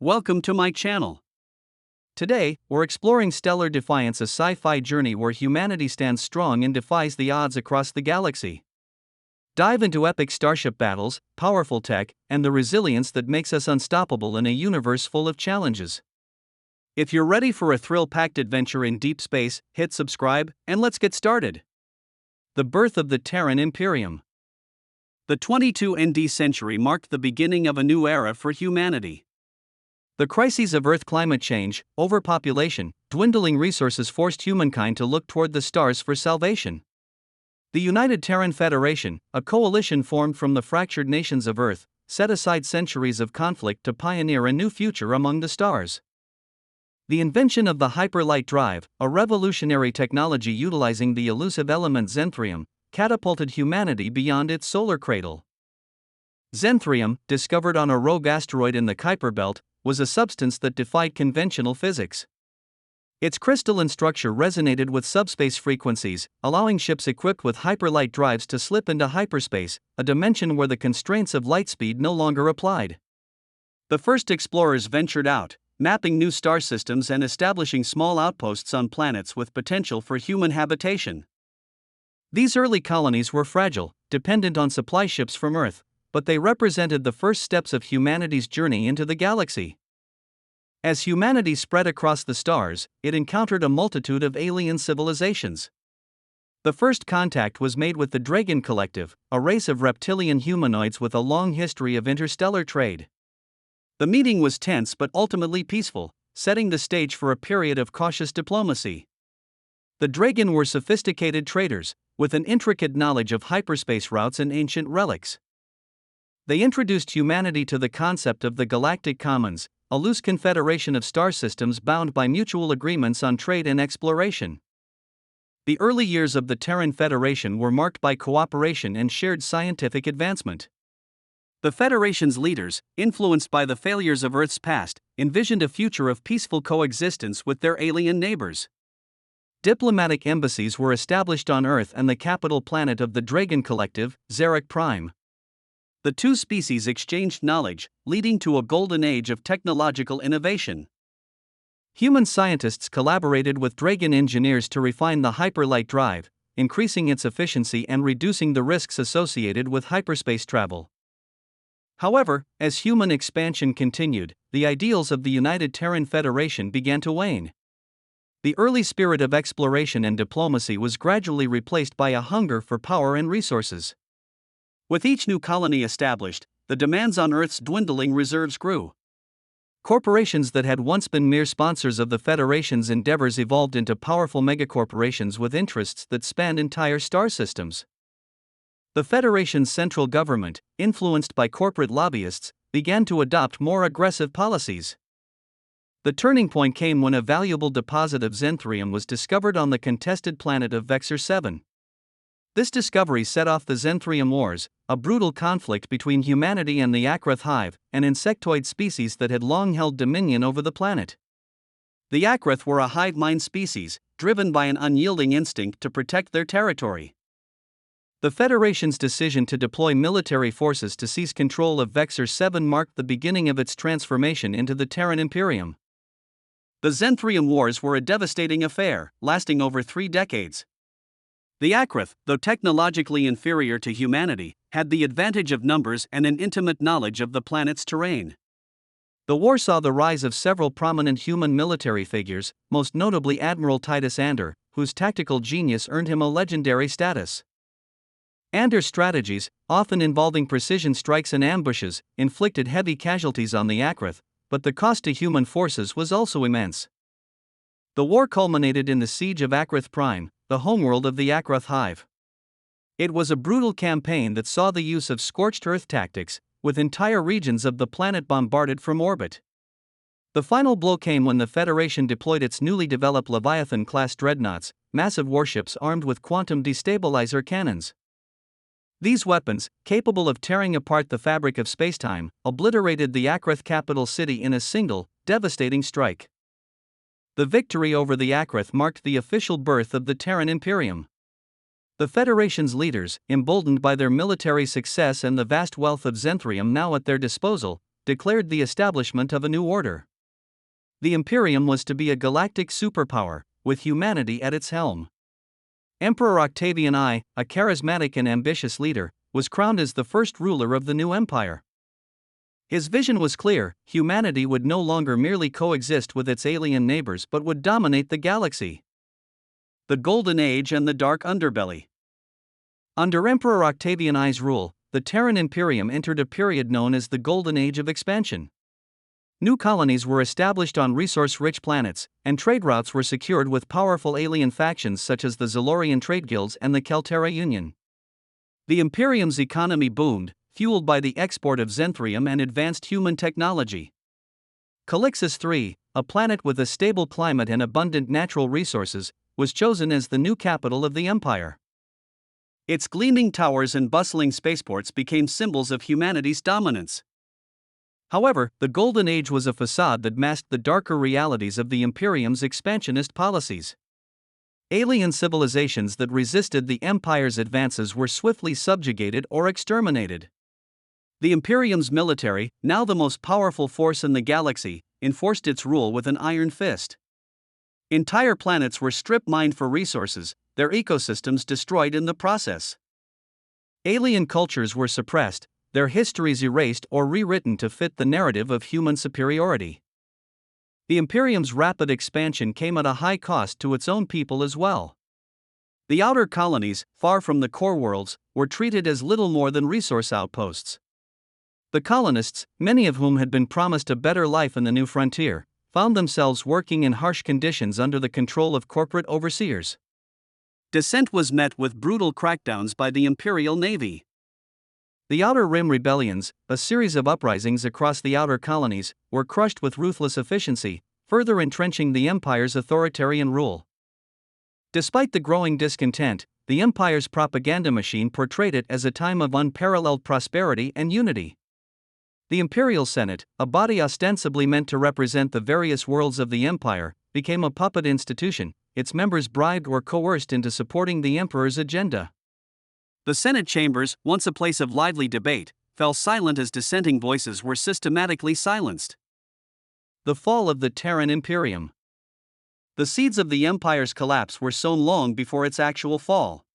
Welcome to my channel. Today, we're exploring Stellar Defiance, a sci-fi journey where humanity stands strong and defies the odds across the galaxy. Dive into epic starship battles, powerful tech, and the resilience that makes us unstoppable in a universe full of challenges. If you're ready for a thrill-packed adventure in deep space, hit subscribe, and let's get started. The birth of the Terran Imperium. The 22 ND century marked the beginning of a new era for humanity. The crises of Earth climate change, overpopulation, dwindling resources forced humankind to look toward the stars for salvation. The United Terran Federation, a coalition formed from the fractured nations of Earth, set aside centuries of conflict to pioneer a new future among the stars. The invention of the hyperlight drive, a revolutionary technology utilizing the elusive element xenthrium, catapulted humanity beyond its solar cradle. Xenthrium, discovered on a rogue asteroid in the Kuiper Belt, was a substance that defied conventional physics. Its crystalline structure resonated with subspace frequencies, allowing ships equipped with hyperlight drives to slip into hyperspace, a dimension where the constraints of light speed no longer applied. The first explorers ventured out, mapping new star systems and establishing small outposts on planets with potential for human habitation. These early colonies were fragile, dependent on supply ships from Earth, but they represented the first steps of humanity's journey into the galaxy. As humanity spread across the stars, it encountered a multitude of alien civilizations. The first contact was made with the Dragon Collective, a race of reptilian humanoids with a long history of interstellar trade. The meeting was tense but ultimately peaceful, setting the stage for a period of cautious diplomacy. The Dragon were sophisticated traders, with an intricate knowledge of hyperspace routes and ancient relics. They introduced humanity to the concept of the Galactic Commons, a loose confederation of star systems bound by mutual agreements on trade and exploration. The early years of the Terran Federation were marked by cooperation and shared scientific advancement. The Federation's leaders, influenced by the failures of Earth's past, envisioned a future of peaceful coexistence with their alien neighbors. Diplomatic embassies were established on Earth and the capital planet of the Dragon Collective, Zarek Prime. The two species exchanged knowledge, leading to a golden age of technological innovation. Human scientists collaborated with Dragon engineers to refine the hyperlight drive, increasing its efficiency and reducing the risks associated with hyperspace travel. However, as human expansion continued, the ideals of the United Terran Federation began to wane. The early spirit of exploration and diplomacy was gradually replaced by a hunger for power and resources. With each new colony established, the demands on Earth's dwindling reserves grew. Corporations that had once been mere sponsors of the Federation's endeavors evolved into powerful megacorporations with interests that spanned entire star systems. The Federation's central government, influenced by corporate lobbyists, began to adopt more aggressive policies. The turning point came when a valuable deposit of xenthrium was discovered on the contested planet of Vexor 7. This discovery set off the Xenthrium Wars, a brutal conflict between humanity and the Akrath hive, an insectoid species that had long held dominion over the planet. The Akrath were a hive mind species, driven by an unyielding instinct to protect their territory. The Federation's decision to deploy military forces to seize control of Vexor 7 marked the beginning of its transformation into the Terran Imperium. The Xenthrium Wars were a devastating affair, lasting over 3 decades. The Akrath, though technologically inferior to humanity, had the advantage of numbers and an intimate knowledge of the planet's terrain. The war saw the rise of several prominent human military figures, most notably Admiral Titus Ander, whose tactical genius earned him a legendary status. Ander's strategies, often involving precision strikes and ambushes, inflicted heavy casualties on the Akrath, but the cost to human forces was also immense. The war culminated in the siege of Akrath Prime, the homeworld of the Akrath hive. It was a brutal campaign that saw the use of scorched earth tactics, with entire regions of the planet bombarded from orbit. The final blow came when the Federation deployed its newly developed Leviathan-class dreadnoughts, massive warships armed with quantum destabilizer cannons. These weapons, capable of tearing apart the fabric of spacetime, obliterated the Akrath capital city in a single, devastating strike. The victory over the Akrath marked the official birth of the Terran Imperium. The Federation's leaders, emboldened by their military success and the vast wealth of xenthrium now at their disposal, declared the establishment of a new order. The Imperium was to be a galactic superpower, with humanity at its helm. Emperor Octavian I, a charismatic and ambitious leader, was crowned as the first ruler of the new empire. His vision was clear: humanity would no longer merely coexist with its alien neighbors but would dominate the galaxy. The Golden Age and the Dark Underbelly. Under Emperor Octavian I's rule, the Terran Imperium entered a period known as the Golden Age of expansion. New colonies were established on resource-rich planets, and trade routes were secured with powerful alien factions such as the Zalorian trade guilds and the Kelterra Union. The Imperium's economy boomed, fueled by the export of Zenthrium and advanced human technology. Calixis III, a planet with a stable climate and abundant natural resources, was chosen as the new capital of the empire. Its gleaming towers and bustling spaceports became symbols of humanity's dominance. However, the Golden Age was a facade that masked the darker realities of the Imperium's expansionist policies. Alien civilizations that resisted the Empire's advances were swiftly subjugated or exterminated. The Imperium's military, now the most powerful force in the galaxy, enforced its rule with an iron fist. Entire planets were strip-mined for resources, their ecosystems destroyed in the process. Alien cultures were suppressed, their histories erased or rewritten to fit the narrative of human superiority. The Imperium's rapid expansion came at a high cost to its own people as well. The outer colonies, far from the core worlds, were treated as little more than resource outposts. The colonists, many of whom had been promised a better life in the new frontier, found themselves working in harsh conditions under the control of corporate overseers. Dissent was met with brutal crackdowns by the Imperial Navy. The Outer Rim rebellions, a series of uprisings across the outer colonies, were crushed with ruthless efficiency, further entrenching the Empire's authoritarian rule. Despite the growing discontent, the Empire's propaganda machine portrayed it as a time of unparalleled prosperity and unity. The Imperial Senate, a body ostensibly meant to represent the various worlds of the Empire, became a puppet institution, its members bribed or coerced into supporting the Emperor's agenda. The Senate chambers, once a place of lively debate, fell silent as dissenting voices were systematically silenced. The fall of the Terran Imperium. The seeds of the Empire's collapse were sown long before its actual fall.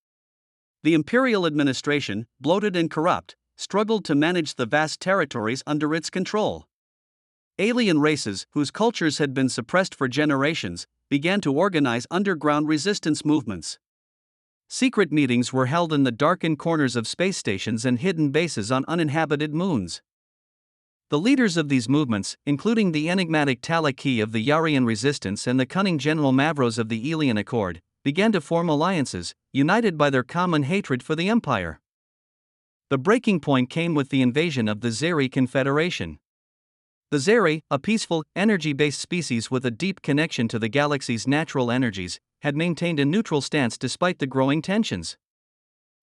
The Imperial administration, bloated and corrupt, struggled to manage the vast territories under its control. Alien races, whose cultures had been suppressed for generations, began to organize underground resistance movements. Secret meetings were held in the darkened corners of space stations and hidden bases on uninhabited moons. The leaders of these movements, including the enigmatic Talaki of the Yarian Resistance and the cunning General Mavros of the Elian Accord, began to form alliances, united by their common hatred for the Empire. The breaking point came with the invasion of the Zeri Confederation. The Zeri, a peaceful, energy-based species with a deep connection to the galaxy's natural energies, had maintained a neutral stance despite the growing tensions.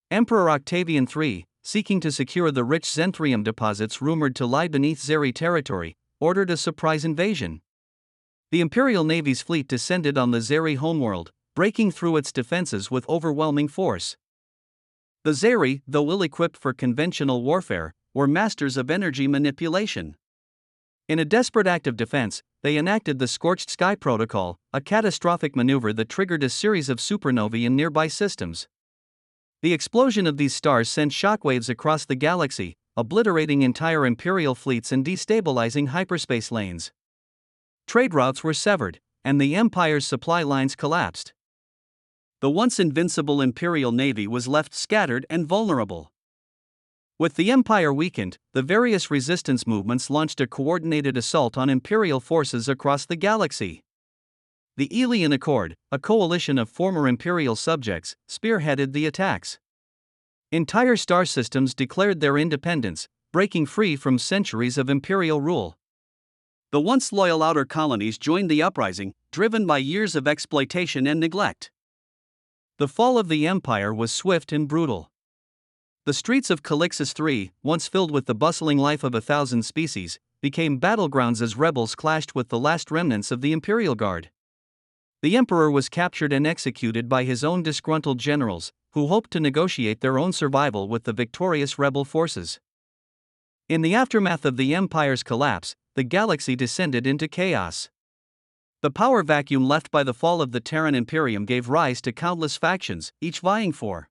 Emperor Octavian III, seeking to secure the rich Zenthrium deposits rumored to lie beneath Zeri territory, ordered a surprise invasion. The Imperial Navy's fleet descended on the Zeri homeworld, breaking through its defenses with overwhelming force. The Zeri, though ill-equipped for conventional warfare, were masters of energy manipulation. In a desperate act of defense, they enacted the Scorched Sky Protocol, a catastrophic maneuver that triggered a series of supernovae in nearby systems. The explosion of these stars sent shockwaves across the galaxy, obliterating entire Imperial fleets and destabilizing hyperspace lanes. Trade routes were severed, and the Empire's supply lines collapsed. The once invincible Imperial Navy was left scattered and vulnerable. With the Empire weakened, the various resistance movements launched a coordinated assault on Imperial forces across the galaxy. The Elian Accord, a coalition of former Imperial subjects, spearheaded the attacks. Entire star systems declared their independence, breaking free from centuries of Imperial rule. The once loyal outer colonies joined the uprising, driven by years of exploitation and neglect. The fall of the Empire was swift and brutal. The streets of Calixis III, once filled with the bustling life of 1,000 species, became battlegrounds as rebels clashed with the last remnants of the Imperial Guard. The Emperor was captured and executed by his own disgruntled generals, who hoped to negotiate their own survival with the victorious rebel forces. In the aftermath of the Empire's collapse, the galaxy descended into chaos. The power vacuum left by the fall of the Terran Imperium gave rise to countless factions, each vying for